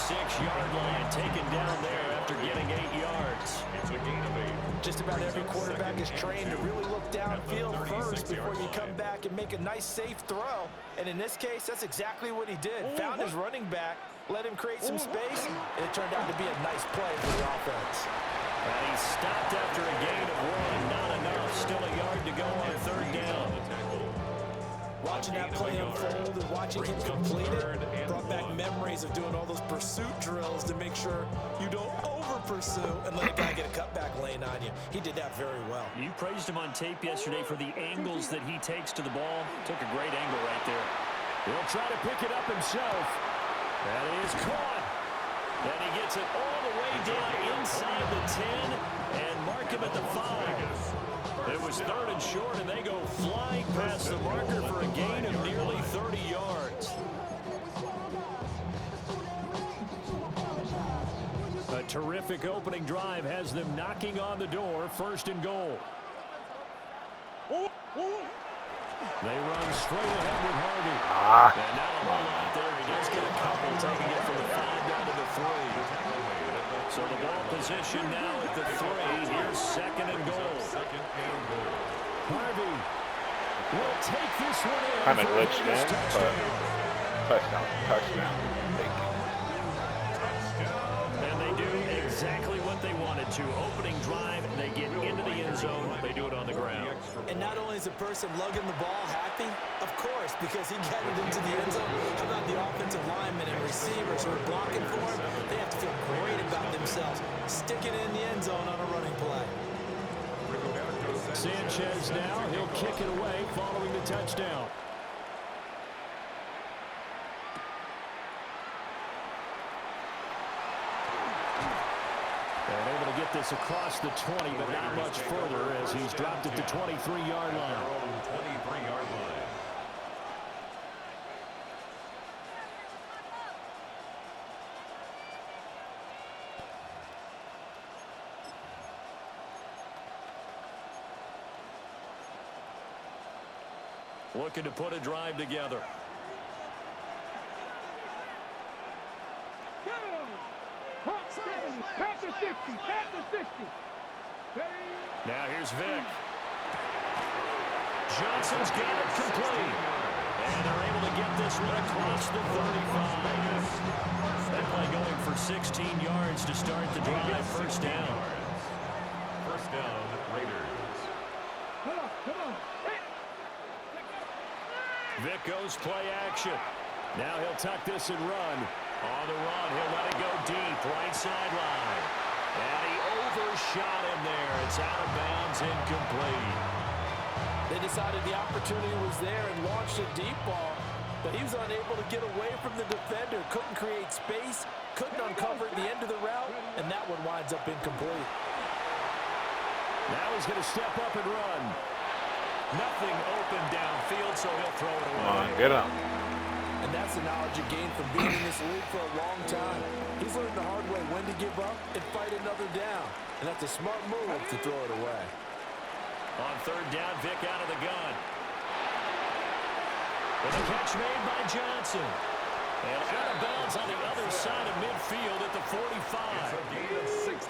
6-yard line, taken down there after getting 8 yards. It's a gain of 8. Just about every quarterback is trained to really look downfield first before you come back and make a nice, safe throw. And in this case, that's exactly what he did. Found his running back, let him create some space, and it turned out to be a nice play for the offense. And he stopped after a gain of 1. Not enough. Still a yard to go on 3rd down. Watching that play unfold and watching him complete it brought back memories of doing all those pursuit drills to make sure you don't over-pursue and let a guy get a cutback lane on you. He did that very well. You praised him on tape yesterday for the angles that he takes to the ball. Took a great angle right there. He'll try to pick it up himself. That is caught. And he gets it all the way down inside the 10 and mark him at the 5. It was 3rd and short, and they go flying past the marker for a gain of nearly 30 yards. A terrific opening drive has them knocking on the door. 1st and goal. They run straight ahead with Harvey. And not a whole lot there. He does get a couple, taking it from the 5 down to the 3. So the ball position now at the 3. Here's 2nd and goal. Harvey will take this one in. Kind of glitched in, but touchdown. And they do exactly what they wanted to. Opening drive, they get into the end zone. They do it on the ground. And not only is the person lugging the ball happy, of course, because he got it into the end zone. How about the offensive linemen and receivers who are blocking for him? They have to feel great about themselves, sticking it in the end zone on a running play. Sanchez now, he'll kick it away following the touchdown. And able to get this across the 20, but not much further as he's dropped at the 23-yard line. 23-yard line. Looking to put a drive together. Now here's Vic. Johnson's got it complete. And they're able to get this one across the 35. That play going for 16 yards to start the drive. 1st down. 1st down, Raiders. Vic goes play action. Now he'll tuck this and run. On the run, he'll let it go deep. Right sideline. And he overshot him there. It's out of bounds, incomplete. They decided the opportunity was there and launched a deep ball, but he was unable to get away from the defender. Couldn't create space, couldn't uncover at the end of the route, and that one winds up incomplete. Now he's going to step up and run. Nothing open downfield, so he'll throw it away. Come on, get him. And that's the knowledge you gain from being in this league for a long time. He's learned the hard way when to give up and fight another down. And that's a smart move to throw it away. On 3rd down, Vic out of the gun. And a catch made by Johnson. And out of bounds on the other side of midfield at the 45.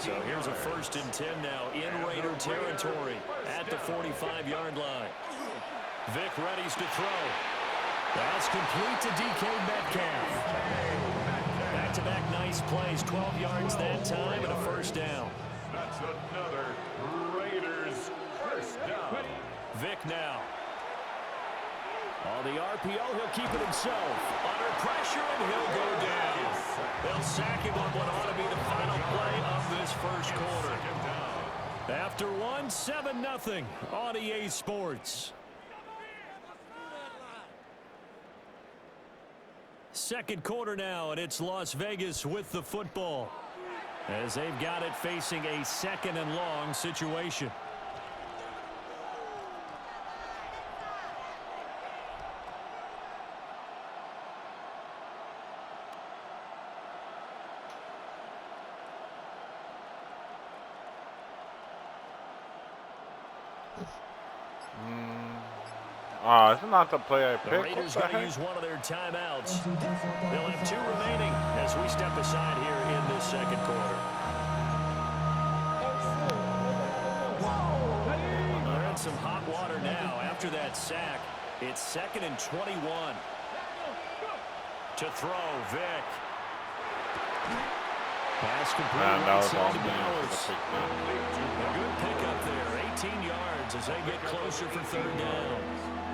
So here's a 1st and 10 now in Raider territory at the 45-yard line. Vic readies to throw. That's complete to DK Metcalf. Back-to-back nice plays, 12 yards that time and a 1st down. That's another Raiders 1st down. Vic now. On the RPO, he'll keep it himself. Under pressure, and he'll go down. They'll sack him on what ought to be the final play of this 1st quarter. After 1, 7-0 on EA Sports. 2nd quarter now, and it's Las Vegas with the football, as they've got it facing a 2nd and long situation. It's not the play I The picked. Raiders going to use one of their timeouts. They'll have 2 remaining as we step aside here in this second quarter. They're in some hot water now after that sack. It's 2nd and 21. To throw, Vic. Pass complete right side to Bowers. A good pickup there, 18 yards as they get closer for 3rd down.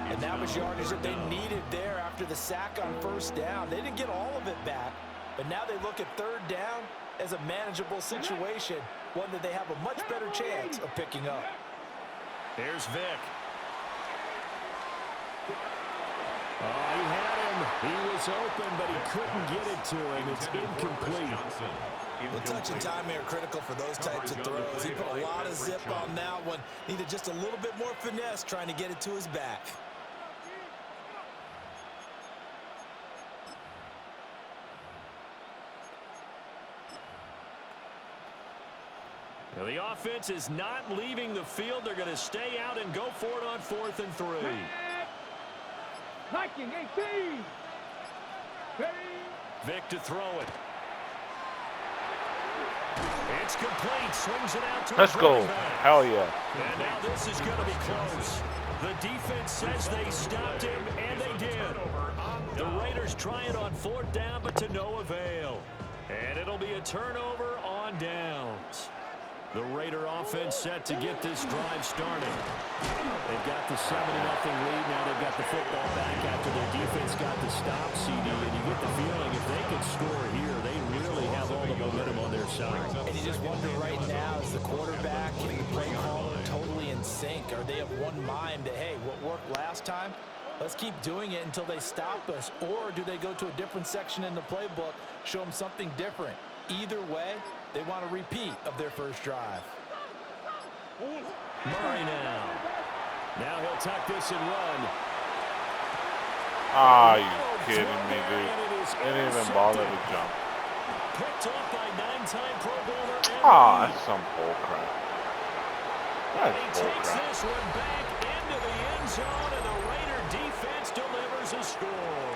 And that was yardage that they needed there after the sack on 1st down. They didn't get all of it back, but now they look at 3rd down as a manageable situation, one that they have a much better chance of picking up. Here's Vic. Oh, he had him. He was open, but he couldn't get it to him. It's incomplete. The touch and time are critical for those types of throws. He put a lot of zip on that one. Needed just a little bit more finesse trying to get it to his back. Now the offense is not leaving the field. They're going to stay out and go for it on 4th and 3. Viking 18. Vic to throw it. It's complete. Swings it out to Let's his go. running back. Hell yeah. And now this is going to be close. The defense says they stopped him, and they did. The Raiders try it on 4th down, but to no avail. And it'll be a turnover on downs. The Raider offense set to get this drive started. They've got the 7-0 lead. Now they've got the football back after their defense got the stop, CD. And you get the feeling if they could score here, they really have all the momentum on their side. And you just wonder right now, is the quarterback and the play caller totally in sync? Are they of one mind that, hey, what worked last time, let's keep doing it until they stop us? Or do they go to a different section in the playbook, show them something different? Either way, they want a repeat of their first drive. Murray now. Now he'll tuck this and run. Ah, you kidding me, dude? Didn't even bother to jump. Picked off by 9-time Pro Bowler. That's some bull crap. And he That's bull takes crap. this one back into the end zone, and the Raider defense delivers a score.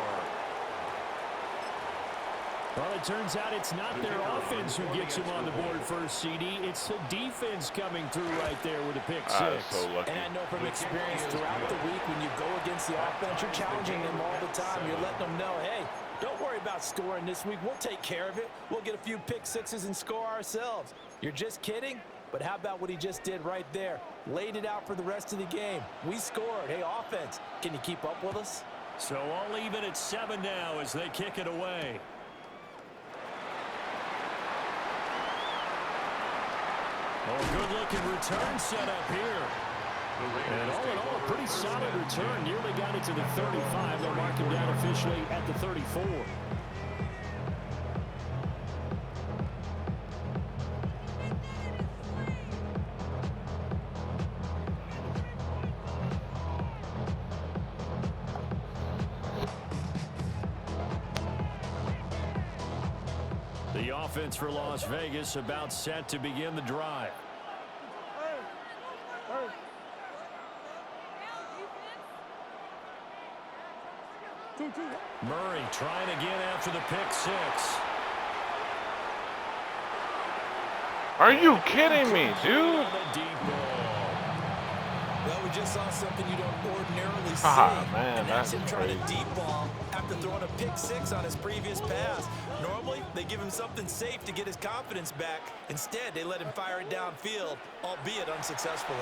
Well, it turns out it's not their offense who gets him on the board first, CD. It's the defense coming through right there with a pick 6. So lucky. And I know from experience throughout the week, when you go against the offense, you're challenging them all the time. You're letting them know, hey, don't worry about scoring this week. We'll take care of it. We'll get a few pick 6s and score ourselves. You're just kidding? But how about what he just did right there? Laid it out for the rest of the game. We scored. Hey, offense, can you keep up with us? So all even at 7 now as they kick it away. Oh, good-looking return set up here. And all in all, a pretty solid return. Nearly got it to the 35. They'll mark him down officially at the 34. The offense for Las Vegas about set to begin the drive. Murray trying again after the pick 6. Are you kidding me, dude? Well, we just saw something you don't ordinarily see. Man, and that's him trying crazy. to deep ball after throwing a pick 6 on his previous pass. Normally, they give him something safe to get his confidence back. Instead, they let him fire it downfield, albeit unsuccessfully.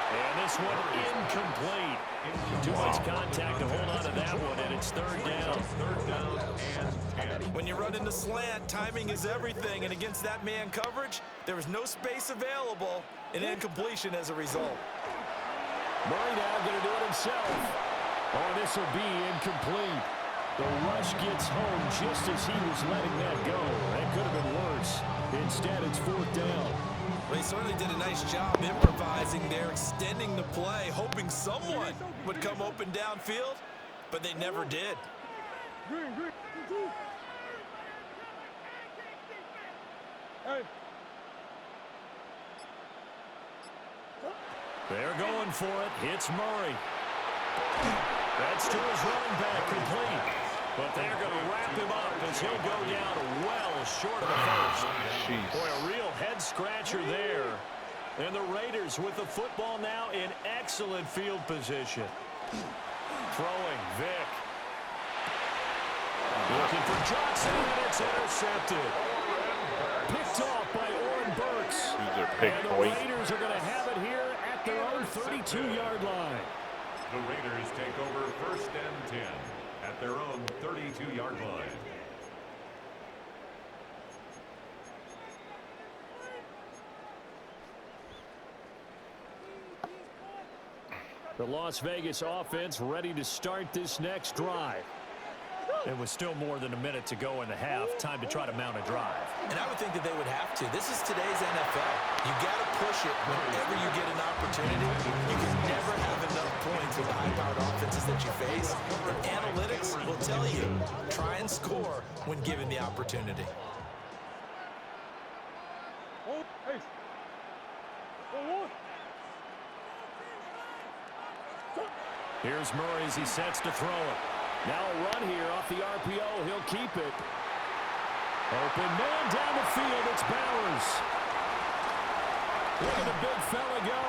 And this one incomplete. Too much contact to hold on to that one, and it's 3rd down. When you run into slant, timing is everything, and against that man coverage, there was no space available, and incompletion as a result. Murray now going to do it himself. Oh, this will be incomplete. The rush gets home just as he was letting that go. That could have been worse. Instead, it's 4th down. Well, he certainly did a nice job improvising there, extending the play, hoping someone would come open downfield, but they never did. They're going going for it. Hits Murray. That's to his running back, complete. But they're going to wrap him up as he'll go down well short of the first. Jeez. Boy, a real head-scratcher there. And the Raiders with the football now in excellent field position. Throwing, Vick. Looking for Johnson, and it's intercepted. Picked off by Oren Burks. These are pick and the points. Raiders are going to have it here at their own 32-yard line. The Raiders take over 1st and 10 at their own 32-yard line. The Las Vegas offense ready to start this next drive. It was still more than a minute to go in the half. Time to try to mount a drive. And I would think that they would have to. This is today's NFL. You got to push it whenever you get an opportunity. You can never have enough points with the high-powered offenses that you face. And analytics will tell you, try and score when given the opportunity. Here's Murray as he sets to throw it. Now a run here off the RPO. He'll keep it. Open man down the field. It's Bowers. Look at the big fella go.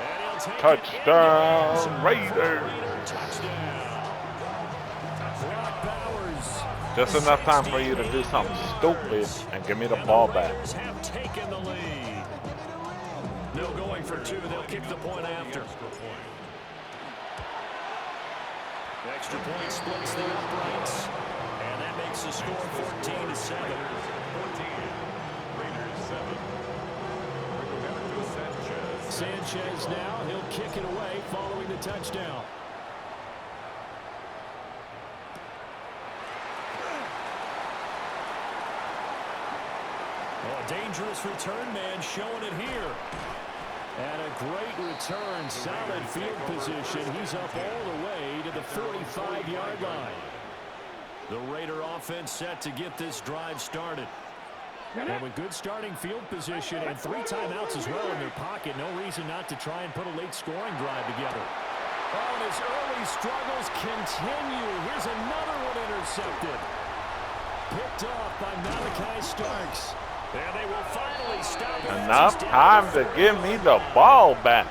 And he'll take Touchdown, Raiders. Touchdown. Brock Bowers. Just enough time for you to do something stupid and give me the ball back. The Raiders have taken the lead. No going for two. They'll kick the point after. Extra point splits the uprights, and that makes the score 14-7. 14. Raiders 7. Sanchez now, he'll kick it away following the touchdown. Oh, a dangerous return man showing it here. And a great return, solid field position. He's up all the way to the 45-yard line. The Raider offense set to get this drive started. And with good starting field position and 3 timeouts as well in their pocket, no reason not to try and put a late scoring drive together. Oh, and his early struggles continue. Here's another one intercepted. Picked off by Malachi Starks. And they will finally stop it. Enough time to give me the ball back.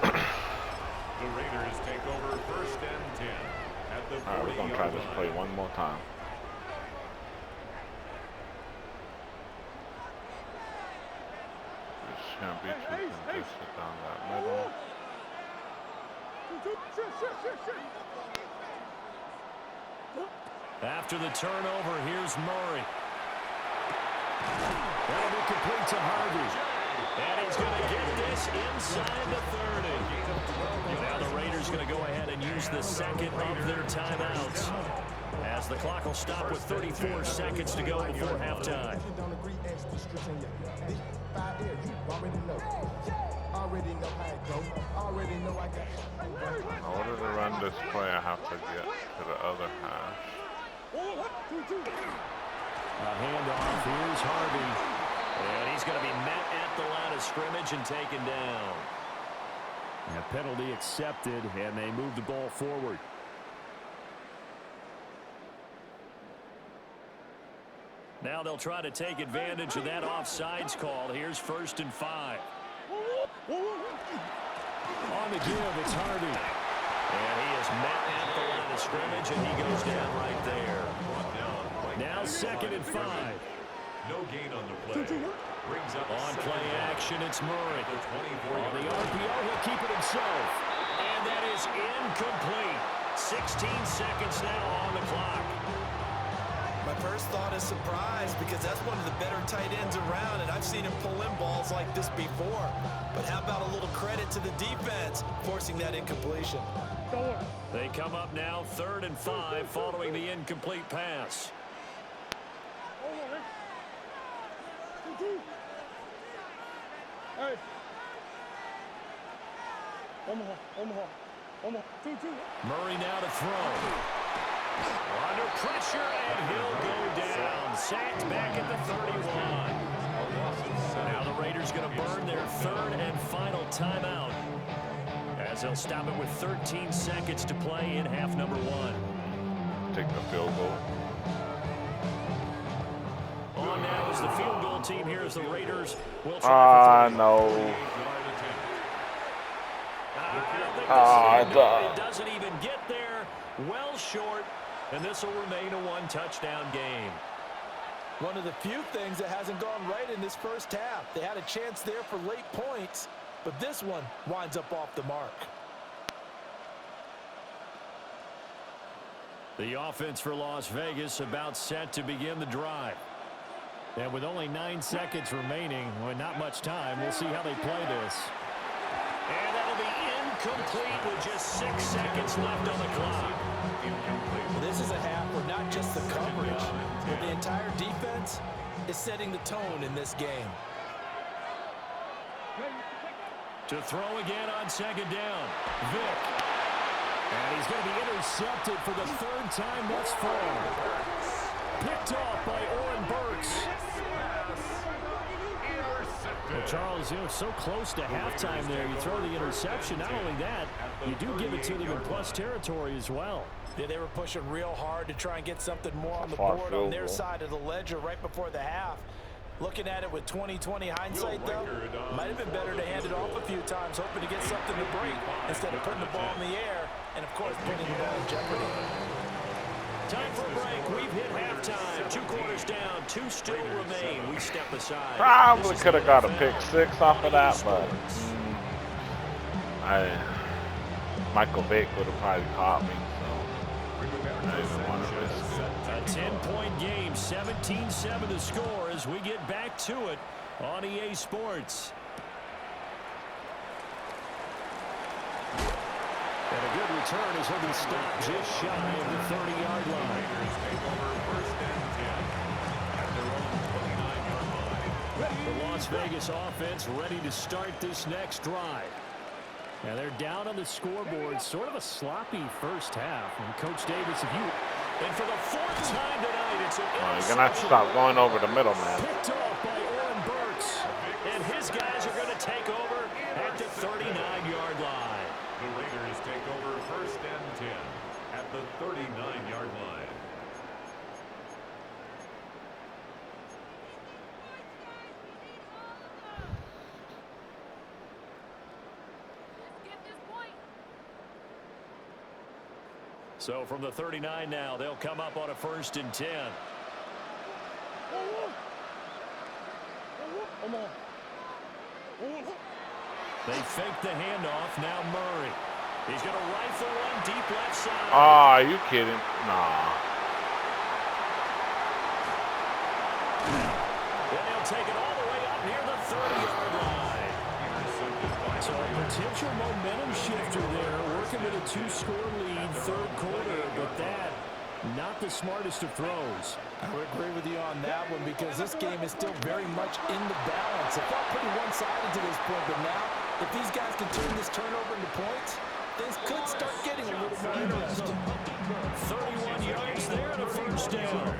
The Raiders take over 1st and 10 at the 40-yard line. All right, we're going to try this play one more time. This shouldn't be too congested down that middle. After the turnover, here's Murray. That'll be complete to Harvey. And he's going to get this inside the 30. Now the Raiders going to go ahead and use the second of their timeouts, as the clock will stop with 34 seconds to go before halftime. In order to run this play, I have to get to the other half. A handoff. Here's Harvey. And he's going to be met at the line of scrimmage and taken down. And a penalty accepted, and they move the ball forward. Now they'll try to take advantage of that offsides call. Here's 1st and 5. On the give, it's Harvey. And he is met at the line of scrimmage, and he goes down right there. Now 2nd and 5. No gain on the play. Brings up on play action, it's Murray. On the RPO, he'll keep it himself. And that is incomplete. 16 seconds now on the clock. My first thought is surprise, because that's one of the better tight ends around, and I've seen him pull in balls like this before. But how about a little credit to the defense forcing that incompletion? They come up now 3rd and 5 following the incomplete pass. Murray now to throw. Under pressure, and he'll go down. Sacked back at the 31. Now the Raiders going to burn their third and final timeout, as they'll stop it with 13 seconds to play in half number 1. Take the field goal. On now is the field goal team here as the Raiders will try for 3. No. It doesn't even get there. Well short, and this will remain a 1-touchdown game. One of the few things that hasn't gone right in this first half. They had a chance there for late points, but this one winds up off the mark. The offense for Las Vegas about set to begin the drive. And with only 9 seconds remaining, well, not much time, we'll see how they play this. And that'll be incomplete with just 6 seconds left on the clock. This is a half where not just the coverage, but the entire defense is setting the tone in this game. To throw again on second down, Vick. And he's going to be intercepted for the 3rd time thus far. Picked off by Oren Burks. Well, Charles, you know, so close to halftime there. You throw the interception. Not only that, you do give it to them in plus territory as well. Yeah, they were pushing real hard to try and get something more on the board on their side of the ledger right before the half. Looking at it with 20/20 hindsight, though, might have been better to hand it off a few times, hoping to get something to break instead of putting the ball in the air and, of course, putting the ball in jeopardy. Time for a break. We've hit halftime. 2 quarters down. 2 still remain. We step aside. Probably could have got a pick 6 off of that, but Michael Vick would have probably caught me, so I didn't want to risk it. A 10-point game, 17-7 the score as we get back to it on EA Sports. And a good return as he'll be stopped just shy of the 30-yard line. The Las Vegas offense ready to start this next drive. Now they're down on the scoreboard, sort of a sloppy first half. And Coach Davis, and for the 4th time tonight, it's an you're gonna have to stop going over the middle, man. Picked off by Oren Burks, and his guys are going to take over at the 39-yard line. The Raiders take over 1st and 10 at the 39-yard line. So from the 39 now, they'll come up on a 1st and 10. They fake the handoff. Now Murray. He's going to rifle one deep left side. Oh, are you kidding? Nah. Then he'll take it all the way up near the 30-yard line. So a potential momentum shifter there, working with a 2-score lead, 3rd quarter, but that, not the smartest of throws. I would agree with you on that one because this game is still very much in the balance. It felt pretty one-sided to this point, but now, if these guys can turn this turnover into points, things could start getting a little more interesting. 31 yards there and a 1st down.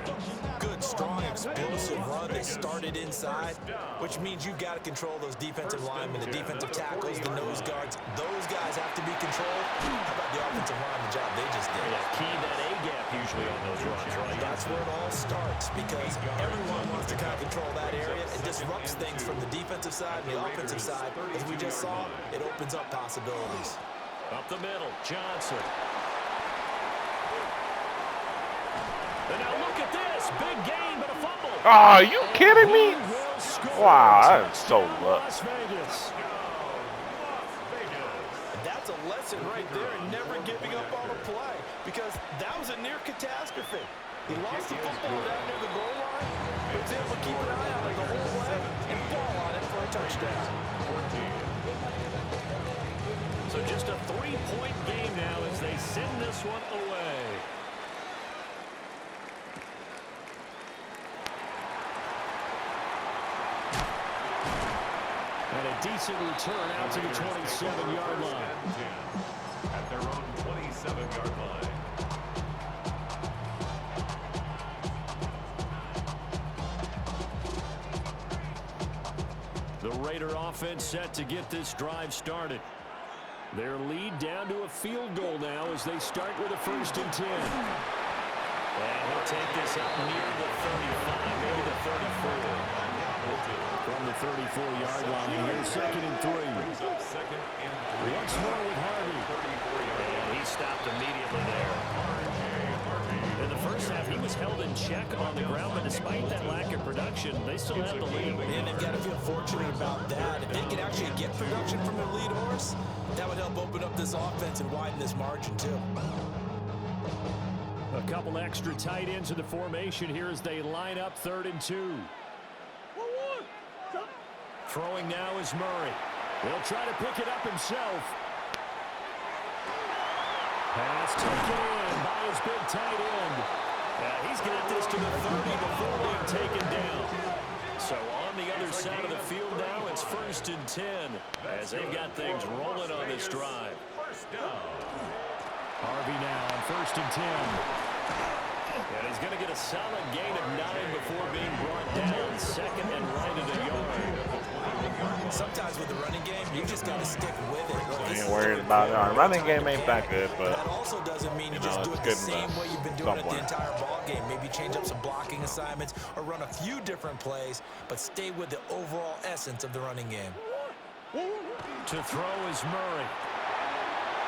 Good, strong, explosive run. They started inside, which means you've got to control those defensive linemen, the defensive tackles, the nose guards. Those guys have to be controlled. How about the offensive line, the job they just did? Yeah, key that A-gap usually on those runs, right? That's where it all starts because everyone wants to kind of control that area. It disrupts things from the defensive side and the offensive side. As we just saw, it opens up possibilities. Up the middle, Johnson. And now look at this. Big gain, but a fumble. Oh, are you kidding me? Wow, that is so Las Vegas. That's a lesson right there in never giving up on a play because that was a near catastrophe. He lost the football down near the goal line, but was able to keep an eye on it the whole way and fall on it for a touchdown. So just a 3-point game now as they send this one away. And a decent return out to the 27-yard line. At their own 27-yard line. Raider offense set to get this drive started. Their lead down to a field goal now as they start with a 1st and 10. And he'll take this up near the 35, maybe the 34. From the 34-yard line, here's 2nd and 3. Once more with Harvey. And he stopped immediately there. In the first half, he was held in check on the ground, but despite that lack of production, they still have the lead. And they've got to feel fortunate about that. If they can actually get production from their lead horse, that would help open up this offense and widen this margin, too. A couple extra tight ends in the formation here as they line up 3rd and 2. Throwing now is Murray. He'll try to pick it up himself. Pass taken in by his big tight end. He's going to get this to the 30 before being taken down. So on the other side of the field now, it's 1st and 10 as they've got things rolling on this drive. Harvey now on 1st and 10. And he's going to get a solid gain of 9 before being brought down. 2nd and right at a yard. Sometimes with the running game, you just got to stick with it. Ain't worried about it. Our running game ain't that good, but that also doesn't mean you just do it the same way you've been doing it the entire ball game. Maybe change up some blocking assignments or run a few different plays, but stay with the overall essence of the running game. To throw is Murray.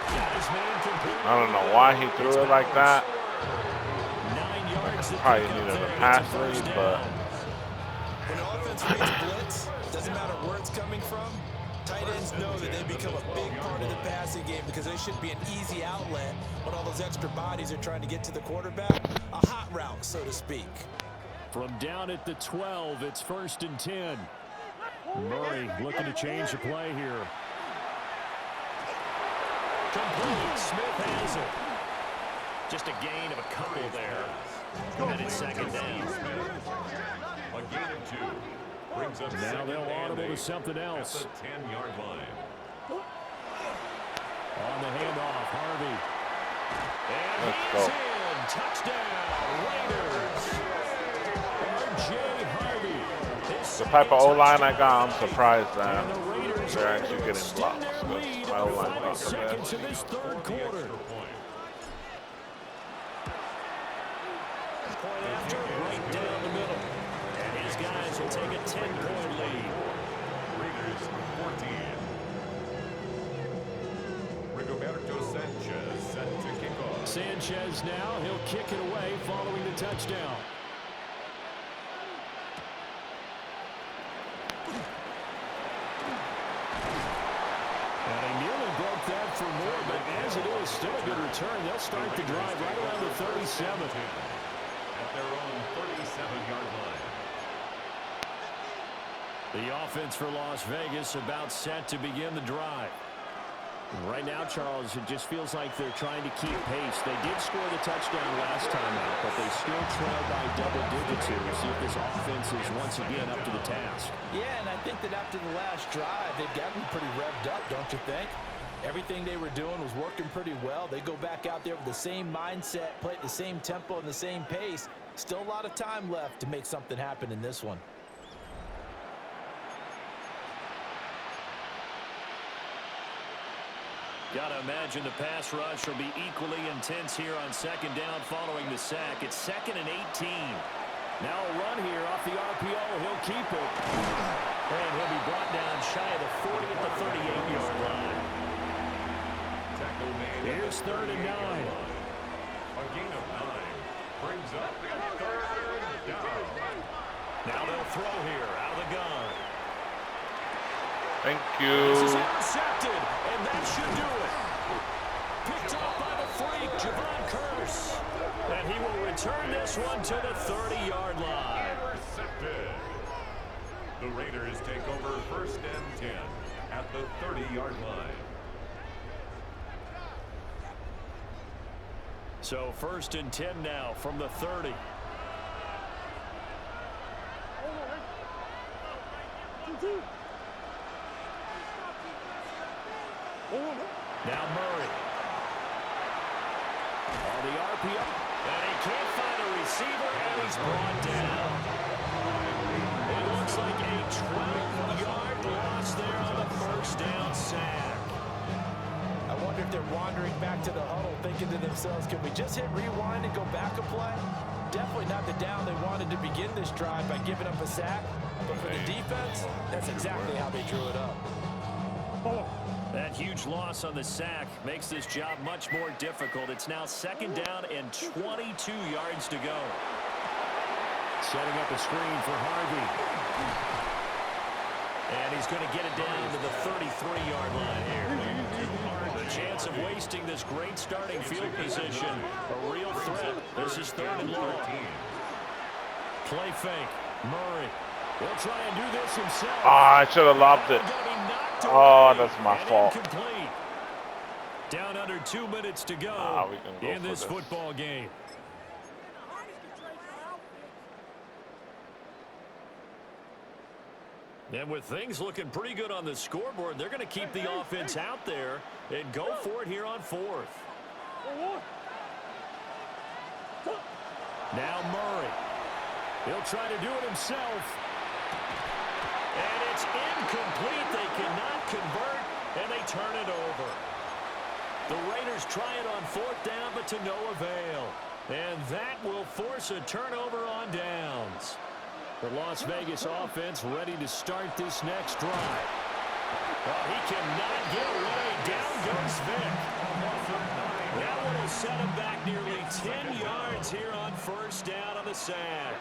I don't know why he threw it like that. 9 yards. Probably needed a pass lead, but when the offense reads blitz, doesn't matter where it's coming from, tight ends know that they become a big part of the passing game because they should be an easy outlet when all those extra bodies are trying to get to the quarterback. A hot route, so to speak. From down at the 12, it's 1st and 10. Murray looking to change the play here. Complete. Smith has it. Just a gain of a couple there. And it's 2nd down. A gain of 2. Brings up now they'll audible to something else. At the 10-yard line. On the handoff, Harvey. And Let's he's go. in. Touchdown, Raiders. R.J. Harvey. The type of O-line I got, I'm surprised that they're actually getting blocks. My O-line blocks are bad. Seconds in this 3rd quarter. Point after, right down the middle. And his guys will take a 10-point lead. Raiders 14. Rigoberto Sanchez set to kick off. Sanchez now, he'll kick it away following the touchdown. And he nearly broke that for more, but as it is, still a good return. They'll start the drive right around the 37. At their own 37-yard line. The offense for Las Vegas about set to begin the drive. Right now, Charles, it just feels like they're trying to keep pace. They did score the touchdown last time out, but they still trail by double digits here. We'll see if this offense is once again up to the task. Yeah, and I think that after the last drive, they've gotten pretty revved up, don't you think? Everything they were doing was working pretty well. They go back out there with the same mindset, play at the same tempo and the same pace. Still a lot of time left to make something happen in this one. Got to imagine the pass rush will be equally intense here on 2nd down following the sack. It's 2nd and 18. Now a run here off the RPO. He'll keep it. And he'll be brought down shy of the 40 at the 38-yard line. Here's 3rd and 9. A gain of 9 brings up 3rd down. Now they'll throw here out of the gun. Thank This is you. intercepted, and that should do it. Picked up by the freak, Javon Curse. And he will return this one to the 30-yard line. Intercepted. The Raiders take over 1st and 10 at the 30-yard line. So 1st and 10 now from the 30. Now Murray. On the RPO. And he can't find a receiver, and he's brought down. It looks like a 12-yard loss there on the first down sack. I wonder if they're wandering back to the huddle thinking to themselves, can we just hit rewind and go back a play? Definitely not the down they wanted to begin this drive by giving up a sack. But for the defense, that's exactly how they drew it up. That huge loss on the sack makes this job much more difficult. It's now 2nd down and 22 yards to go. Setting up a screen for Harvey. And he's going to get it down to the 33-yard line here. The chance of wasting this great starting field position, a real threat. This is 3rd and long. Play fake. Murray. He'll try and do this himself. Oh, I should have lobbed it. Oh, that's my fault. Incomplete. Down under 2 minutes to go in this football game. And with things looking pretty good on the scoreboard, they're going to keep the offense out there and go for it here on 4th. Now Murray. He'll try to do it himself. And it's incomplete. They cannot convert, and they turn it over. The Raiders try it on 4th down, but to no avail. And that will force a turnover on downs. The Las Vegas offense ready to start this next drive. Oh, he cannot get away. Down goes Vic. That one will set him back nearly 10 yards here on 1st down on the sack.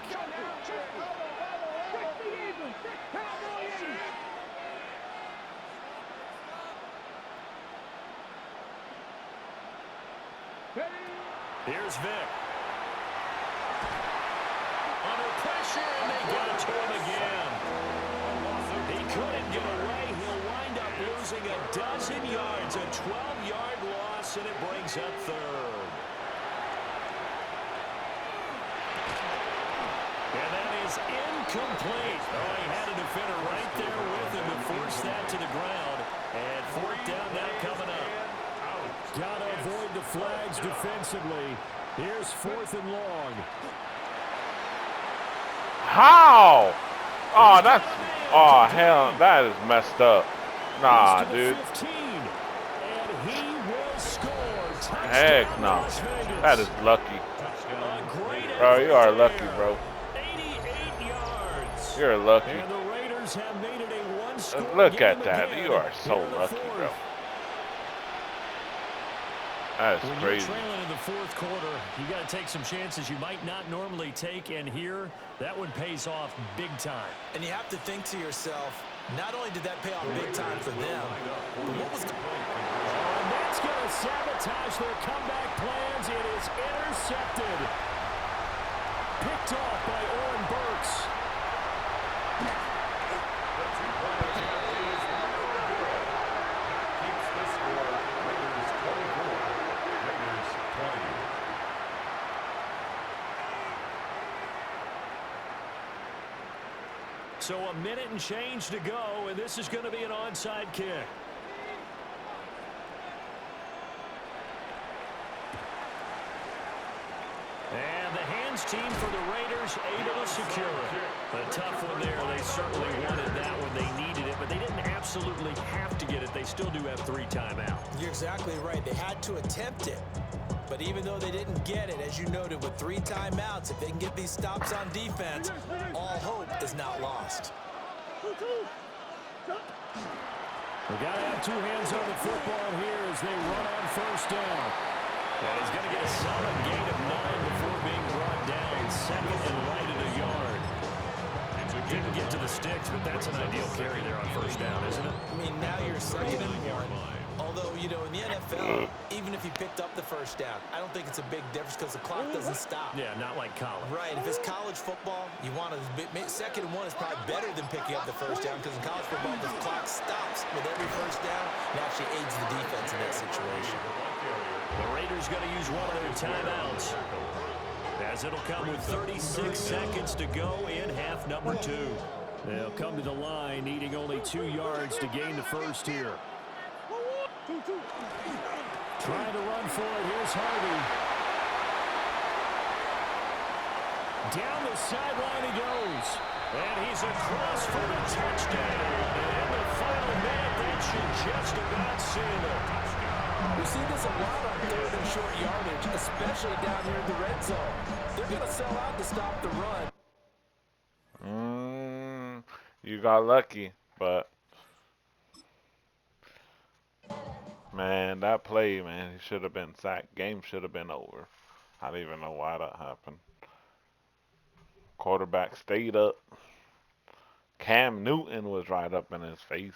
Here's Vic. Under pressure, and they got to him again. He couldn't get away. He'll wind up losing a dozen yards. A 12-yard loss, and it brings up 3rd. And that is incomplete. Oh, he had a defender right there with him to force that to the ground. And 4th down now coming up. Got to avoid the flags defensively. Here's 4th and long. How? Oh, that's... Oh, hell, that is messed up. Nah, dude. 15, and he will score. Heck no. That is lucky. Bro, you are lucky, bro. 88 yards. You're lucky. And the Raiders have made it a one-score Look game at that. again You are so in the lucky, 4th. bro. That is When crazy. you're trailing in the 4th quarter, you got to take some chances you might not normally take, and here, that one pays off big time. And you have to think to yourself, not only did that pay off big time for them, but what was... And that's going to sabotage their comeback plans. It is intercepted. Picked off by Oren Burks. So a minute and change to go, and this is going to be an onside kick. And the hands team for the Raiders able to secure it. A tough one there. They certainly wanted that one. They needed it, but they didn't absolutely have to get it. They still do have 3 timeouts. You're exactly right. They had to attempt it. But even though they didn't get it, as you noted, with 3 timeouts, if they can get these stops on defense, all hope is not lost. We've got to have 2 hands on the football here as they run on 1st down. And he's going to get a solid gain of 9 before being brought down. 2nd and right at a yard. Didn't get to the sticks, but that's an ideal carry there on 1st down, isn't it? I mean, now you're 2nd and 1. Although, you know, in the NFL, even if you picked up the 1st down, I don't think it's a big difference because the clock doesn't stop. Yeah, not like college. Right. If it's college football, you want to 2nd and 1 is probably better than picking up the 1st down because in college football, the clock stops with every 1st down. It actually aids the defense in that situation. The Raiders going to use one of their timeouts as it'll come with 36 seconds to go in half number 2. They'll come to the line needing only 2 yards to gain the 1st here. Trying to run for it. Here's Harvey. Down the sideline he goes. And he's across for the touchdown. And in the final minute, that should just about seal it. We see this a lot on 3rd and short yardage, especially down here in the red zone. They're going to sell out to stop the run. You got lucky, but man, that play, man, he should have been sacked. Game should have been over. I don't even know why that happened. Quarterback stayed up. Cam Newton was right up in his face.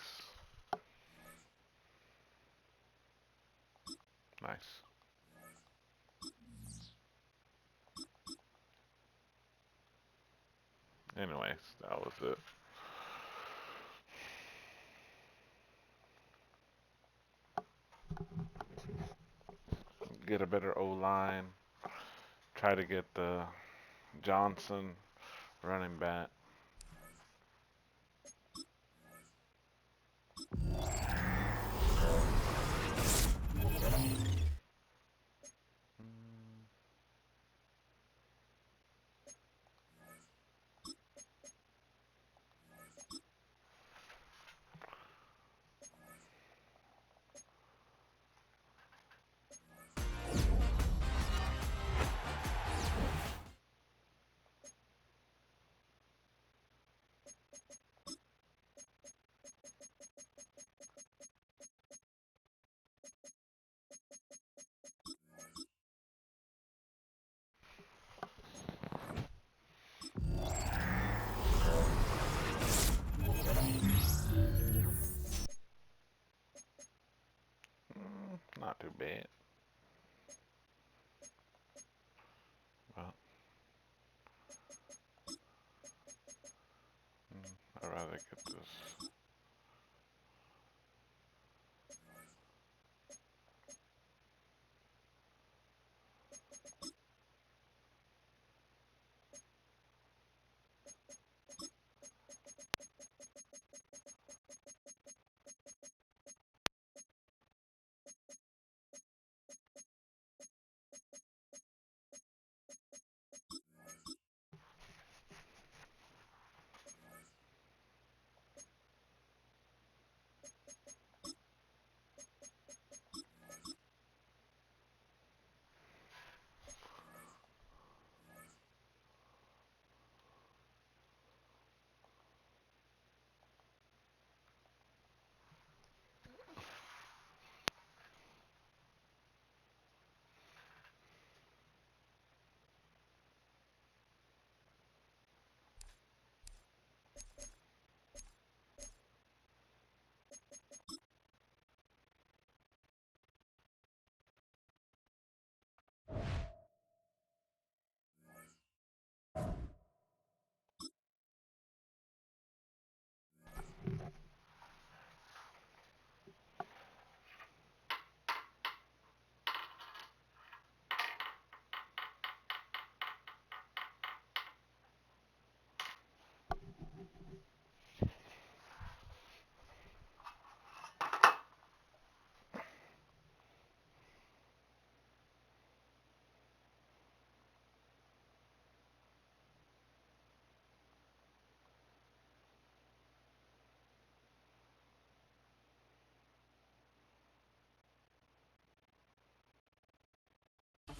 Nice. Anyways, that was it. Get a better O-line. Try to get the Johnson running back. Not too bad. Well, I'd rather get this.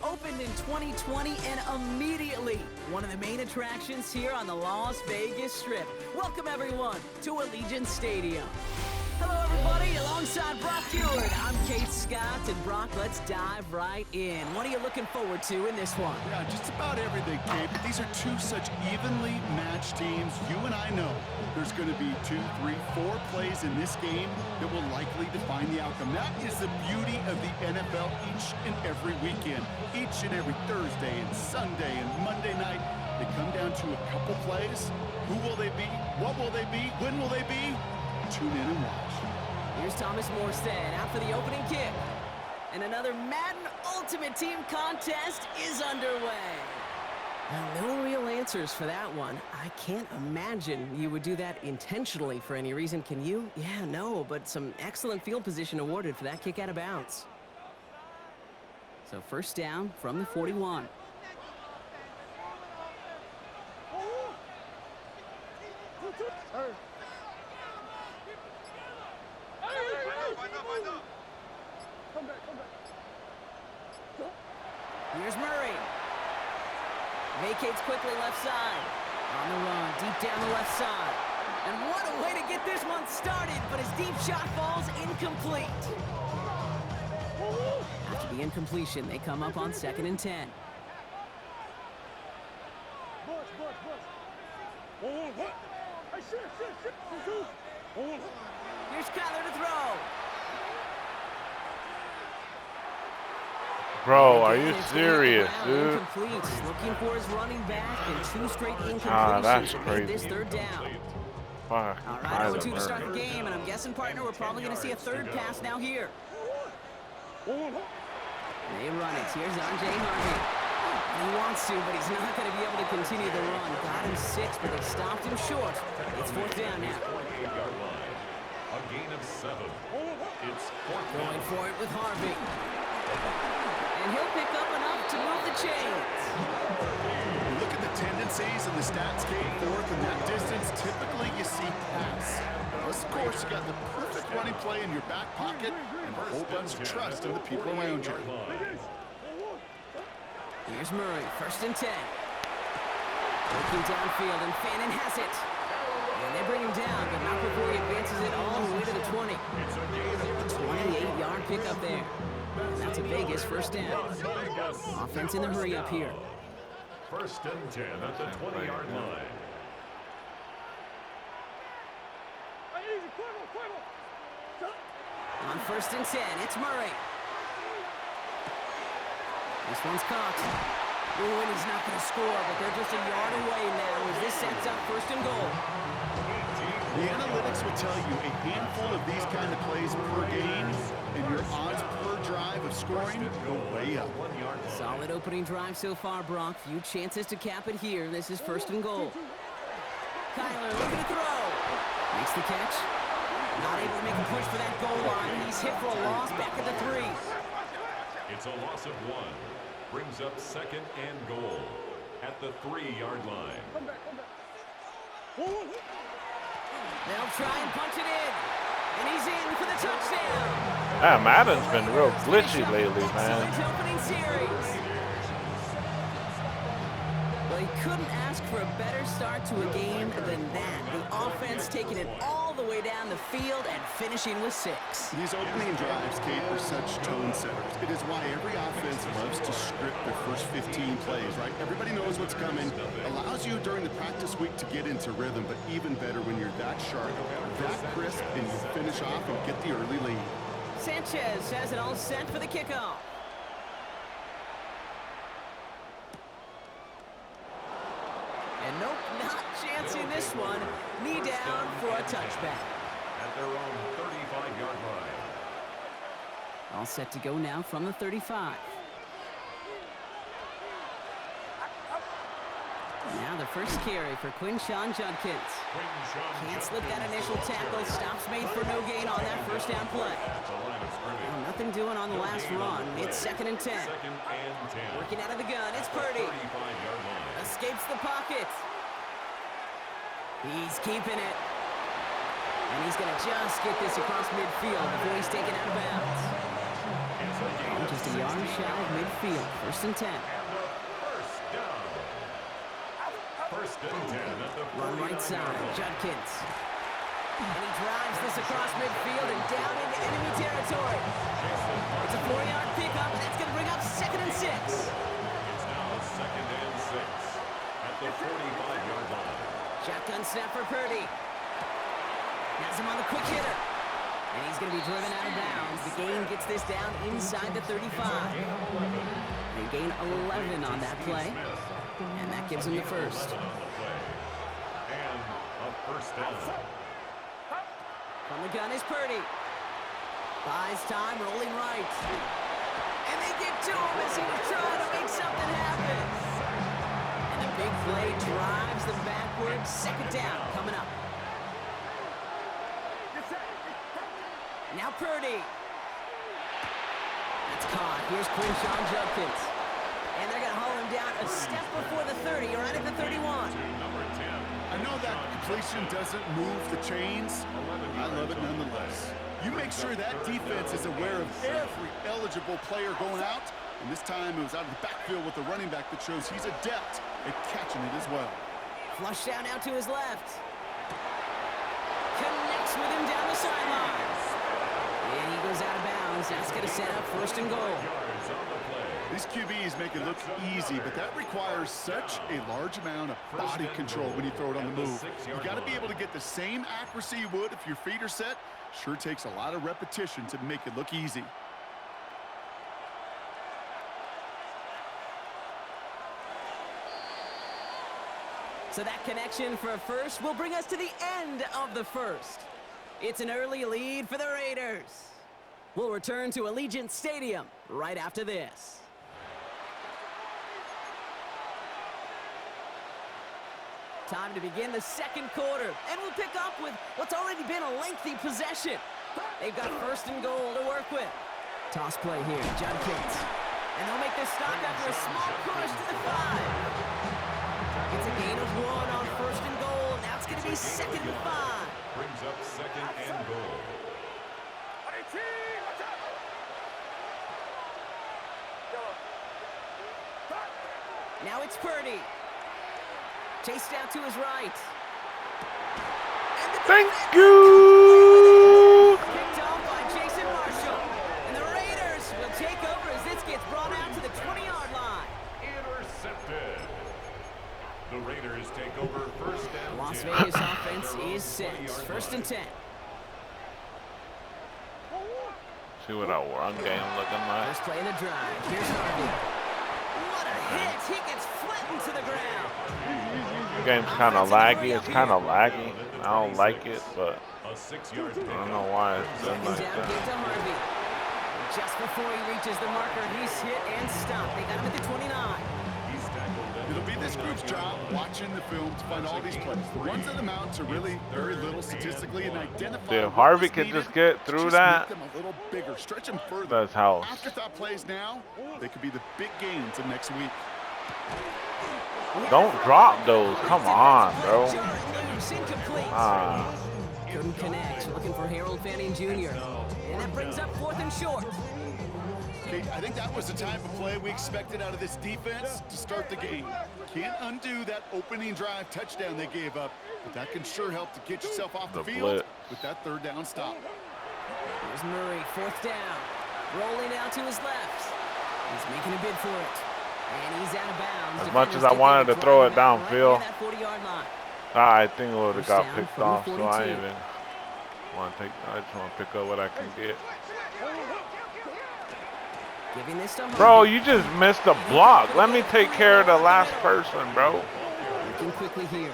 Opened in 2020 and immediately one of the main attractions here on the Las Vegas Strip. Welcome everyone to Allegiant Stadium. Hello everybody, alongside Brock Ewart, I'm Kate Scott, and Brock, let's dive right in. What are you looking forward to in this one? Yeah, just about everything, Kate. These are two such evenly matched teams. You and I know there's going to be 2, 3, 4 plays in this game that will likely define the outcome. That is the beauty of the NFL each and every weekend. Each and every Thursday and Sunday and Monday night, they come down to a couple plays. Who will they be? What will they be? When will they be? Tune in and watch. Here's Thomas Morstead out for the opening kick. And another Madden Ultimate Team contest is underway. Now, no real answers for that one. I can't imagine you would do that intentionally for any reason, can you? Yeah, no, but some excellent field position awarded for that kick out of bounds. So first down from the 41. Here's Murray. Vacates quickly left side. On the run, deep down the left side. And what a way to get this one started, but his deep shot falls incomplete. After the incompletion, they come up on 2nd and 10. Here's Kyler to throw. Bro, are you serious, dude? Looking for his running back and 2 straight incompletions. That's Made crazy. this 3rd down. Fuck. All right, 0-2 to start the game, and I'm guessing, partner, we're probably going to see a 3rd pass now here. They run it. Here's Ajay Harvey. He wants to, but he's not going to be able to continue the run. Got him 6, but they stopped him short. It's 4th down now. A gain of 7. It's 4th down. Going for it with Harvey. And he'll pick up enough to move the chains. Look at the tendencies and the stats came forth in that distance. Typically, you see pass. Unless, of course, you got the perfect running play in your back pocket and a whole bunch of trust in the people around you. Here's Murray, 1st and 10. Looking downfield, and Fannin has it. And they bring him down, but not before he advances it all the way to the 20. A 28-yard pickup there. And that's a Vegas 1st down. Offense in the hurry up here. 1st and 10 at the 20-yard line. On 1st and 10, it's Murray. This one's caught. Ooh, and he's not going to score, but they're just a yard away now as this sets up 1st and goal. The analytics will tell you a handful of these kind of plays per game, and your odds per drive of scoring go way up. Solid opening drive so far, Brock. Few chances to cap it here. This is 1st and goal. Kyler looking to throw. Makes the catch. Not able to make a push for that goal line. He's hit for a loss back at the 3. It's a loss of 1. Brings up 2nd and goal at the 3-yard line. They'll try and punch it in. And he's in for the touchdown. Yeah, Madden's been real glitchy lately, man. Opening series. Well, he couldn't ask for a better start to a game than that. The offense taking it all the way down the field and finishing with 6. These opening drives, Kate, are such tone setters. It is why every offense loves to script their first 15 plays, right? Everybody knows what's coming. Allows you during the practice week to get into rhythm, but even better when you're that sharp, that crisp, and you finish off and get the early lead. Sanchez has it all set for the kickoff. And nope, not chancing this one. Knee down for a touchback. At their own 35-yard line. All set to go now from the 35. Now the first carry for Quinshawn Judkins. Can't slip that initial tackle. Stops made for no gain on that 1st down play. Well, nothing doing on the last run. It's 2nd and 10. Working out of the gun. It's Purdy. Escapes the pocket. He's keeping it. And he's going to just get this across midfield before he's taken out of bounds. Just a yard shy of midfield. 1st and 10. Run right side, Judkins. And he drives this across midfield and down into enemy territory. It's a 4-yard pickup, and that's going to bring up 2nd and 6. It's now 2nd and 6 at the 45-yard line. Shotgun snap for Purdy. Has him on the quick hitter. And he's going to be driven out of bounds. The gain gets this down inside the 35. They gain 11 on that play. And that gives him the 1st. And a 1st down. From the gun is Purdy. Buys time, rolling right. And they get to him as he was trying to make something happen. And a big play drives them backwards. 2nd down coming up. Now Purdy. That's caught. Here's Quinshawn Judkins. And they're going to haul him down a step before the 30, or right at the 31. I I know that completion doesn't move the chains. I love it nonetheless. You make sure that defense is aware of every eligible player going out. And this time it was out of the backfield with the running back that shows he's adept at catching it as well. Flush down out to his left. Connects with him down the sideline. And he goes out of bounds. That's going to set up 1st and goal. These QBs make it look easy, but that requires such a large amount of body control when you throw it on the move. You got to be able to get the same accuracy you would if your feet are set. Sure takes a lot of repetition to make it look easy. So that connection for a first will bring us to the end of the first. It's an early lead for the Raiders. We'll return to Allegiant Stadium right after this. Time to begin the second quarter, and we'll pick up with what's already been a lengthy possession. They've got 1st and goal to work with. Toss play here, Judkins. And they'll make this stop after a small push to the 5. It's a gain of 1 on 1st and goal. Now it's going to be 2nd and 5. Brings up 2nd and goal. Now it's Purdy. Chased out to his right. Thank you. Picked off by Jason Marshall. And the Raiders will take over as this gets brought out to the 20-yard line. Intercepted. The Raiders take over 1st and 10. Las Vegas offense is set. 1st and 10. See what our run game looking like. First play of the drive. Here's Harvey. What a hit. He gets flattened to the ground. The game's kind of laggy. It's kind of laggy. I don't like it, but A 6-yard I don't know why it's been like Down that. to Harvey. Just before he reaches the marker, he's hit and stopped. They got him at the 29. He's tackled. It'll be this group's job watching the film to find all these plays. The ones that amount to really very little statistically and identify. If what Harvey was could needed, just get through just that, make them a little bigger, stretch them further. that's how. Afterthought plays now, they could be the big gains of next week. Don't drop those. Come on, bro. Loose, incomplete. Couldn't connect. Looking for Harold Fanning Jr. And that brings up 4th and short. Okay, I think that was the type of play we expected out of this defense to start the game. Can't undo that opening drive touchdown they gave up, but that can sure help to get yourself off the field blitz with that 3rd down stop. Here's Murray, 4th down. Rolling out to his left. He's making a bid for it. And he's out of bounds. As much as I wanted to throw it downfield, That 40-yard line. I think it would have got First down picked from the off, so I 42. even want to take. I just want to pick up what I can get. Giving this to Harvey. Bro, you just missed a block. Let me take care of the last person, bro. Looking quickly here.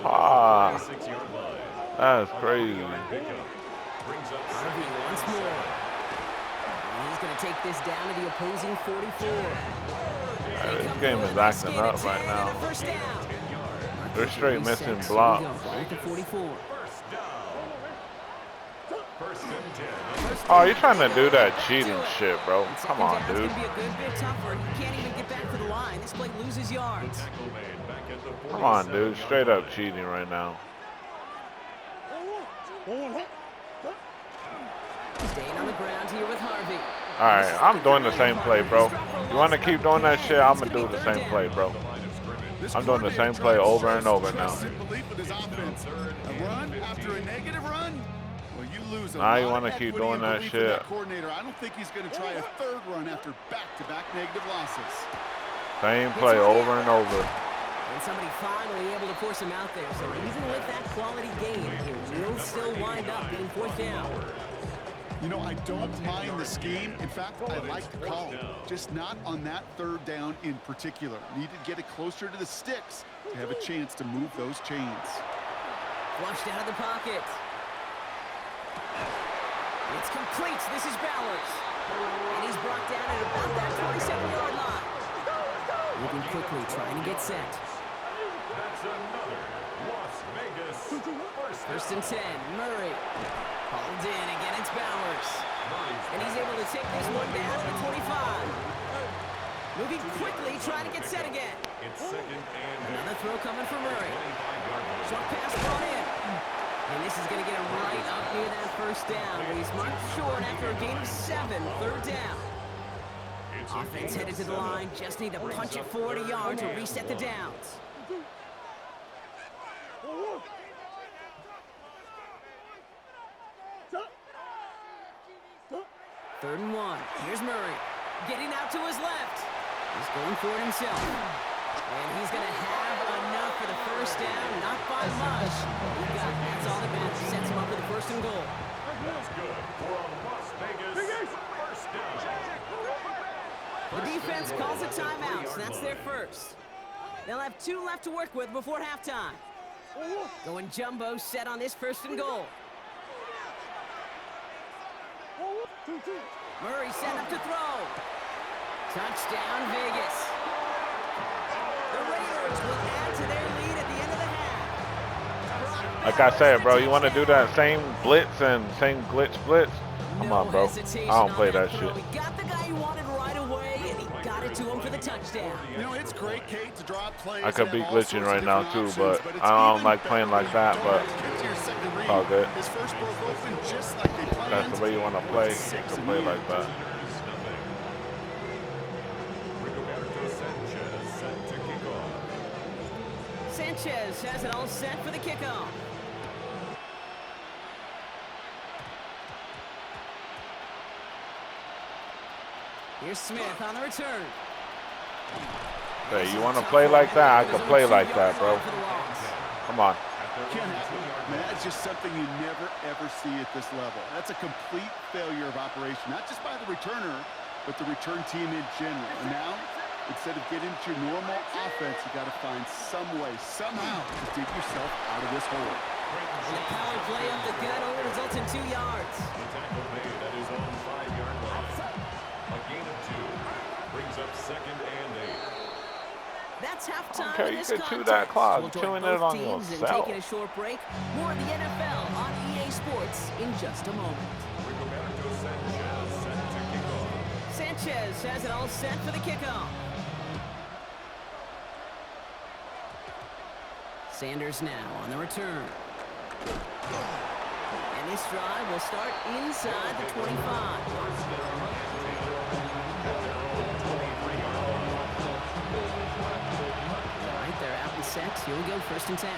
Ah, 6-yard line. that's crazy. Brings up Harvey once more. And he's going to take this down to the opposing 44. This game is acting up right now. First down. They're straight missing Here we blocks. go, ball at the 44. First and 10. Oh, you're trying to do that cheating shit, bro. Come on, Second down dude. is going to be a good bit tougher. He can't even get back to the line. This play loses yards. Tackle made back at the Come on, 47. dude. Straight up cheating right now. Staying on the ground here with Harvey. All right, I'm doing the same play, bro. You want to keep doing that shit? I'm going to do the same play, bro. I'm doing the same play over and over now. Belief with his offense. A run after a negative run. Well, you lose a Now you lot wanna of keep equity doing and that belief in shit. that coordinator. I don't think he's going to try a 3rd run after back-to-back negative losses. Same play over and over. And somebody finally able to force him out there. So even with that quality game, he will still wind up being 4th down. You know, I don't mind the scheme. In fact, I like the call. Just not on that 3rd down in particular. Need to get it closer to the sticks to have a chance to move those chains. Flushed out of the pocket. It's complete. This is Bowers. And he's brought down at about that 27-yard line. Moving quickly, trying to get set. That's another Las Vegas First and 10, Murray. Hauled in, again it's Bowers. And he's able to take this one down to the 25. Moving quickly, trying to get set again. It's 2nd and Another throw coming from Murray. 25-yard line. Short pass brought in. And this is going to get him right up near that first down. But he's marked short after a gain of 7, third down. Offense headed to the line. Just need to punch it 40 yards to reset the downs. Third and 1. Here's Murray. Getting out to his left. He's going for it himself. And he's going to have enough for the first down. Not by much. That's all that matters. Sets him up for the first and goal. That's good for a Las Vegas first down. The defense calls a timeout, so that's their first. They'll have 2 left to work with before halftime. Going jumbo set on this first and goal. Murray set up to throw. Touchdown, Vegas. The Raiders will add to their lead at the end of the half. Like I said, bro, you want to do that same blitz and same blitz? Come on, bro. I don't play that shit. He got the guy he wanted right away, and he got it to him for the touchdown. You know, it's great, Kate, to draw plays. I could be glitching right now, too, but I don't like playing like that, but it's all good. That's the way you want to play like that. Sanchez has it all set for the kickoff. Here's Smith on the return. Hey, you want to play like that? I could play like that, bro. Come on. Man, that's just something you never, ever see at this level. That's a complete failure of operation, not just by the returner, but the return team in general. And now, instead of getting into your normal offense, you got to find some way, somehow, to dig yourself out of this hole. And the power play up the gut only results in 2 yards. The tackle made at his own 5-yard line. A gain of 2 brings up 2nd and 8. That's halftime. Okay, you could chew that clock. You're chewing it on yourself. And taking a short break. More of the NFL on EA Sports in just a moment. Sanchez has it all set for the kickoff. Sanders now on the return. And this drive will start inside the 25. They're out and set. Here we go, 1st and 10.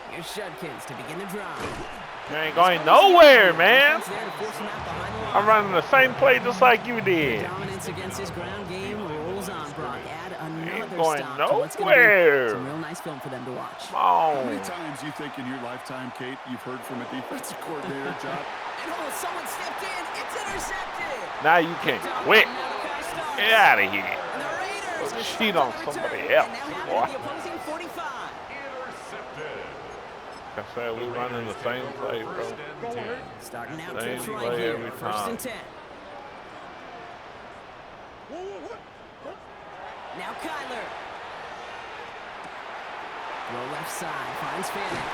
Here's Judkins to begin the drive. You ain't going nowhere, man. I'm running the same play just like you did. Dominance against his ground game rolls on. Brock add another going stop nowhere. Some real nice film for them to watch. How many times you think in your lifetime, Kate, you've heard from a defensive coordinator job? And someone stepped in. It's intercepted. Now you can quit. Get out of here. Cheat on somebody else, boy. Like I said, we running the same play, bro. Starting out Same trips right play here. every 1st time. and 10. Now Kyler. Throw left side. Finds Fanning.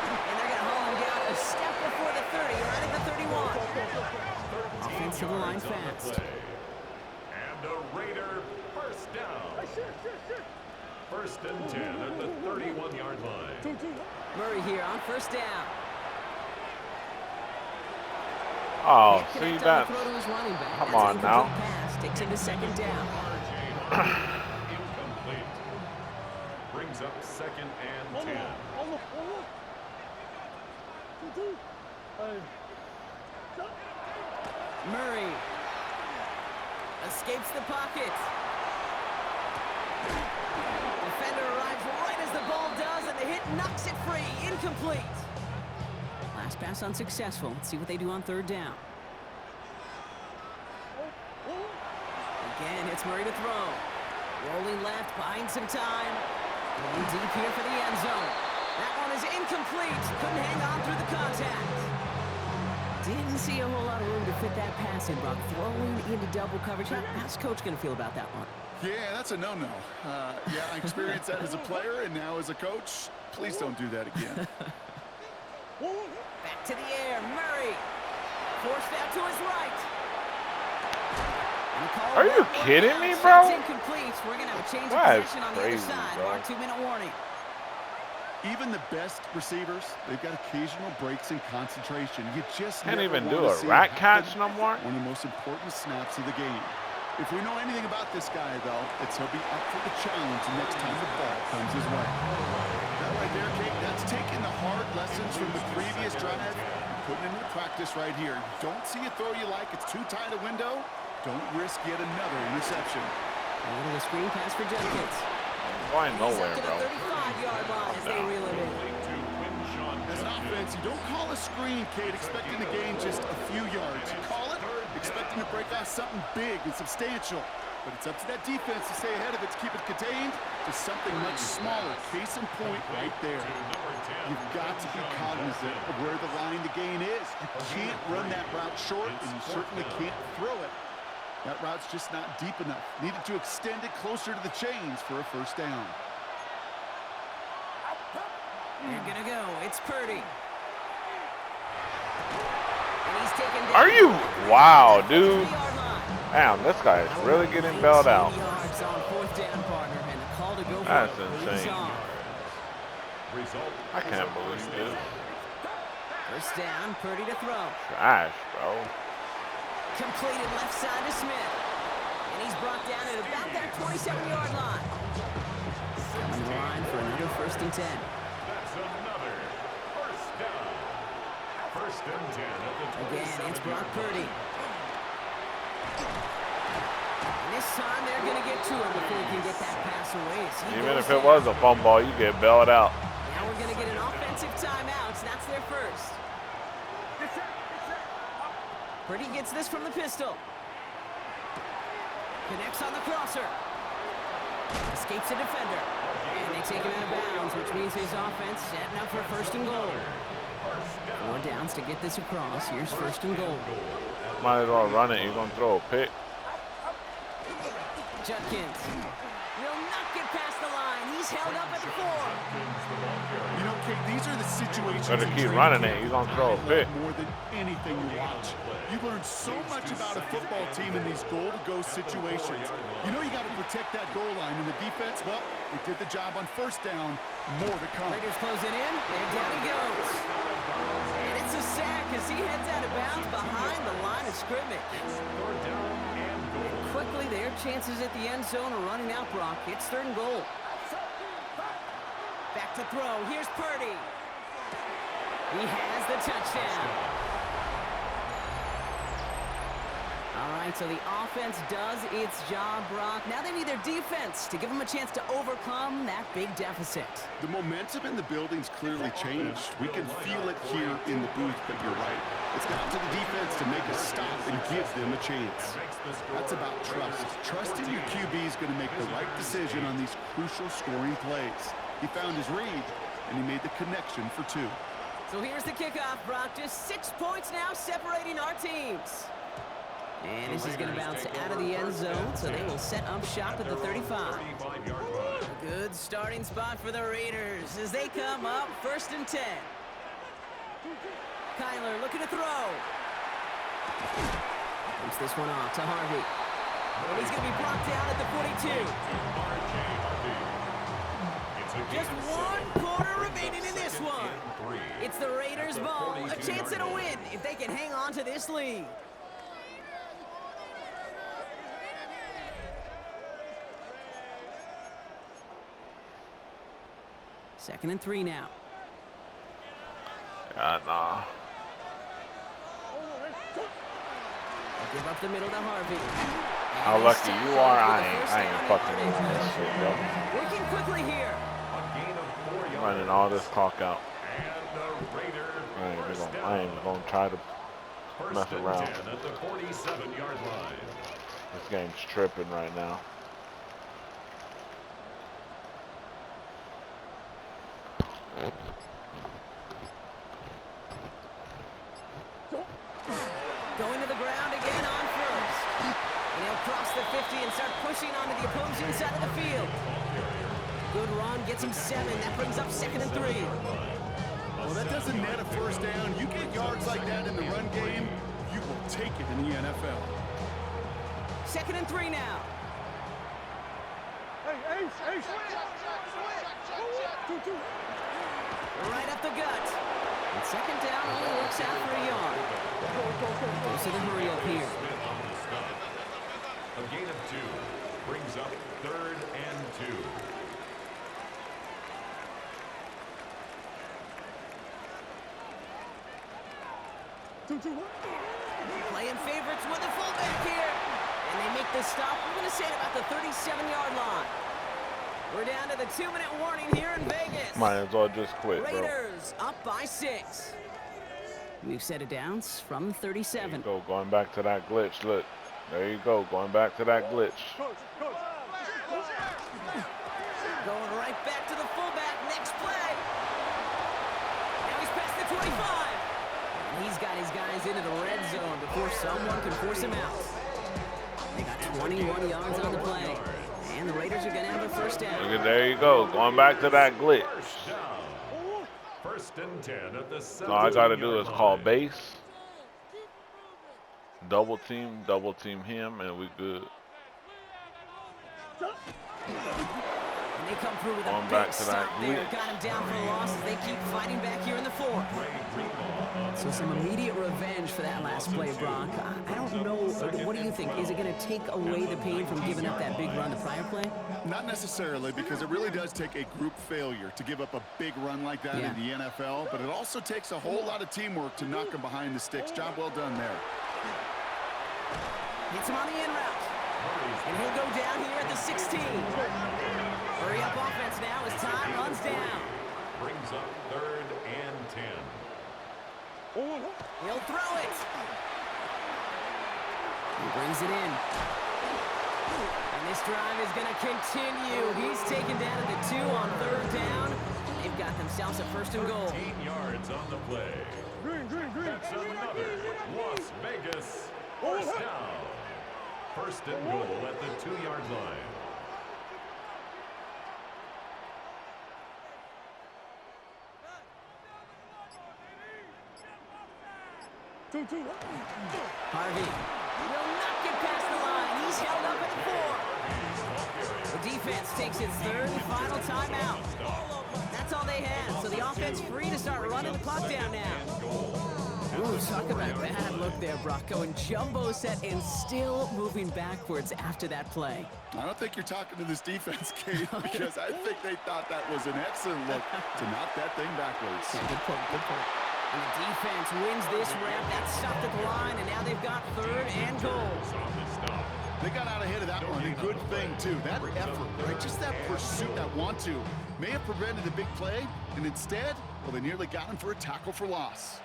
And they're going to haul him down a step before the 30. Right at the 31. Offensive line fast. And a Raider first down. 1st and 10 at the 31-yard line. Murray here on 1st down. Oh, see that? Come on now. Pass takes him to 2nd down. Incomplete. Brings up 2nd and 10. Murray escapes the pocket. Defender arrives right as the ball does, and the hit knocks it free. Incomplete. Last pass unsuccessful. Let's see what they do on 3rd down. Again, it's Murray to throw. Rolling left, buying some time. Going deep here for the end zone. That one is incomplete. Couldn't hang on through the contact. Didn't see a whole lot of room to fit that pass in, Brock. Throwing into double coverage. How's Coach going to feel about that one? Yeah, that's a no-no. Yeah, I experienced that as a player and now as a coach. Please don't do that again. Back to the air, Murray. Forced out to his right. And the call. Are you kidding me, bro? Shot's incomplete. We're going to have a change of That's possession on the crazy, other side. bro. Our 2-minute warning. Even the best receivers, they've got occasional breaks in concentration. You just Can't never even want do to a see rat it catch happen no more. One of the most important snaps of the game. If we know anything about this guy, though, it's he'll be up for the challenge next time the ball comes his way. That right there, Kate, that's taking the hard lessons from the previous drive and putting it into practice right here. Don't see a throw you like, it's too tight a window. Don't risk yet another interception. A little screen pass for Jenkins. Going He's nowhere, up to the bro. 35-yard line as they reel it in. As an offense, you don't call a screen, Kate, expecting to gain just a few yards. You call it expecting to break off something big and substantial. But it's up to that defense to stay ahead of it, to keep it contained to something much smaller. Case in point right there. You've got to be cognizant of where the line to gain is. You can't run that route short, and you certainly can't throw it. That route's just not deep enough. Needed to extend it closer to the chains for a first down. They're going to go. It's Purdy. And he's taken down. Are you? Wow, dude. 3-yard line. Damn, this guy is really getting bailed out. 19 yards on 4th down, partner, and the call to go for That's it. insane. He's on. I can't believe this. First down, Purdy to throw. Gosh, bro. Completed left side to Smith. And he's brought down at about that 27-yard line. On the line for another 1st and 10. That's another first down. First and 10 at the 27. Again, it's Brock Purdy. And this time they're going to get to him before he can get that pass away. Even if it was a bum ball, you get bailed out. Now we're going to get an offensive timeout. That's their first. Purdy gets this from the pistol. Connects on the crosser. Escapes a defender. And they take him out of bounds, which means his offense setting up for 1st and goal. 4 downs to get this across. Here's 1st and goal. Might as well run it. You're going to throw a pick. Judkins will not get past the line. He's held up at the 4. You know, Kate, these are the situations. Better in keep training running camp it. You're going to throw a pick. More than anything you watch. You learn so much about a football team in these goal-to-go situations. You know you got to protect that goal line, and the defense, well, they did the job on 1st down. More to come. Raiders closing in, and down he goes. And it's a sack as he heads out of bounds behind the line of scrimmage. And quickly, their chances at the end zone are running out, Brock. It's 3rd and goal. Back to throw. Here's Purdy. He has the touchdown. All right, so the offense does its job, Brock. Now they need their defense to give them a chance to overcome that big deficit. The momentum in the building's clearly changed. We can feel it here in the booth, but you're right. It's down to the defense to make a stop and give them a chance. That's about trust. Trusting your QB is going to make the right decision on these crucial scoring plays. He found his read, and he made the connection for 2. So here's the kickoff, Brock. Just 6 points now separating our teams. And this is going to bounce out of the end zone, so they will set up shop at the 35. A good starting spot for the Raiders as they come up 1st and 10. Kyler looking to throw. Comes this one off to Harvey. And he's going to be brought down at the 42. Just 1 quarter remaining in this one. It's the Raiders' ball. A chance at a win if they can hang on to this lead. Second and 3 now. Nah. Give up the middle to Harvey. How lucky you are, I ain't fucking with this shit, bro. Working quickly here. Running all this clock out. I ain't even gonna try to mess around. This game's tripping right now. Going to the ground again on 1st. And he'll cross the 50 and start pushing onto the opposing side of the field. Good run, gets him 7. That brings up 2nd and 3. Well, that doesn't net a 1st down. You get yards like that in the run game, you will take it in the NFL. 2nd and 3 now. Right up the gut. And 2nd down only works out for a yard. Goes to the hurry up here. A gain of 2 brings up 3rd and 2. Playing favorites with the fullback here. And they make this stop, we're going to say, at about the 37-yard line. We're down to the 2-minute warning here in Vegas. Might as well just quit, bro. Raiders up by 6. We've set it down from 37. There you go, going back to that glitch. Look, there you go, going back to that glitch. Going right back to the fullback. Next play. Now he's past the 25. And he's got his guys into the red zone before someone can force him out. They got 21 yards on the play. And the Raiders are going to have a 1st down. Look at, there you go, going back to that glitch. 1st and 10 at the 7. All I got to do is call base, double team him, and we good. And they come through with Going a back big to that stop there. glitch. Got him down for a loss as they keep fighting back here in the 4th. So some immediate revenge for that last play, Brock. I don't know. What do you think? Is it going to take away the pain from giving up that big run the prior play? Not necessarily, because it really does take a group failure to give up a big run like that in the NFL, but it also takes a whole lot of teamwork to knock him behind the sticks. Job well done there. Hits him on the in route. And he'll go down here at the 16. Hurry up offense now as time runs down. Brings up 3rd and 10. He'll throw it. He brings it in. And this drive is going to continue. He's taken down at the 2 on 3rd down. They've got themselves a 1st and goal. 13 yards on the play. That's another Las Vegas 1st down. 1st and goal at the 2-yard line. Harvey will not get past the line. He's held up at the 4. The defense takes its 3rd and final timeout. That's all they had. So the offense free to start running the clock down now. Ooh, talk about a bad look there, Brock. Going jumbo set and still moving backwards after that play. I don't think you're talking to this defense, Kate, because I think they thought that was an excellent look to knock that thing backwards. Yeah, good point, good point. And the defense wins this rep. That stopped at the line, and now they've got 3rd and goal. They got out ahead of that one. A good thing, too. That effort, right? Just that pursuit, that want-to, may have prevented a big play, and instead, well, they nearly got him for a tackle for loss.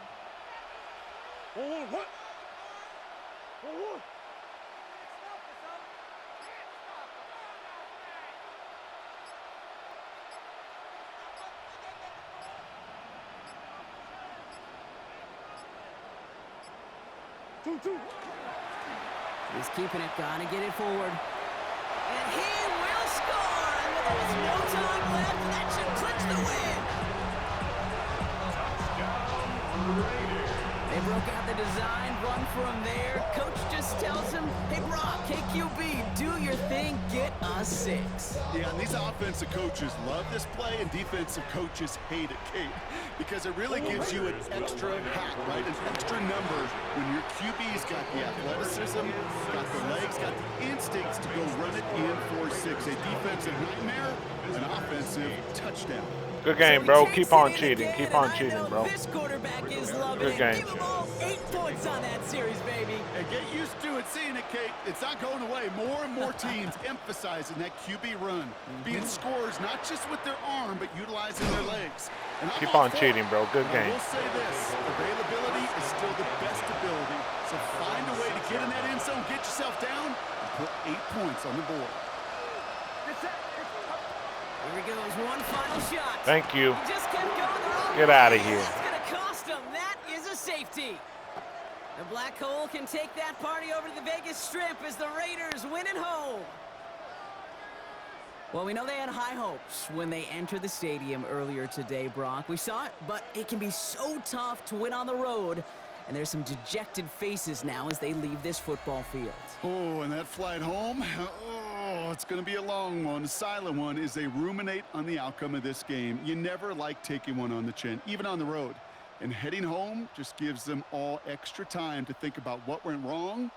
He's keeping it, gotta get it forward. And he will score! And there's no time left, that should clinch the win! They broke out the design, run from there. Coach just tells him, hey, Brock, KQB, do your thing, get us 6. Yeah, and these offensive coaches love this play, and defensive coaches hate it, Kate, because it really gives you an extra hat, right? An extra number when your QB's got the athleticism, got the legs, got the instincts to go run it in for 6. A defensive nightmare, an offensive touchdown. Good game, bro. Keep on cheating. Keep on cheating, bro. This quarterback is loving Good it. game. Give them all 8 points on that series, baby. And get used to it, seeing it, Kate. It's not going away. More and more teams emphasizing that QB run, being scorers not just with their arm, but utilizing their legs. And Keep on cheating, bro. Good I game. will say this, availability is still the best ability. So find a way to get in that end zone, get yourself down, and put 8 points on the board. Here he goes, one final shot. Thank you. He just kept going the wrong Get way. out of here. That's going to cost him. That is a safety. The Black Hole can take that party over to the Vegas Strip as the Raiders win at home. Well, we know they had high hopes when they entered the stadium earlier today, Brock. We saw it, but it can be so tough to win on the road. And there's some dejected faces now as they leave this football field. Oh, and that flight home, oh, it's going to be a long one, a silent one, as they ruminate on the outcome of this game. You never like taking one on the chin, even on the road. And heading home just gives them all extra time to think about what went wrong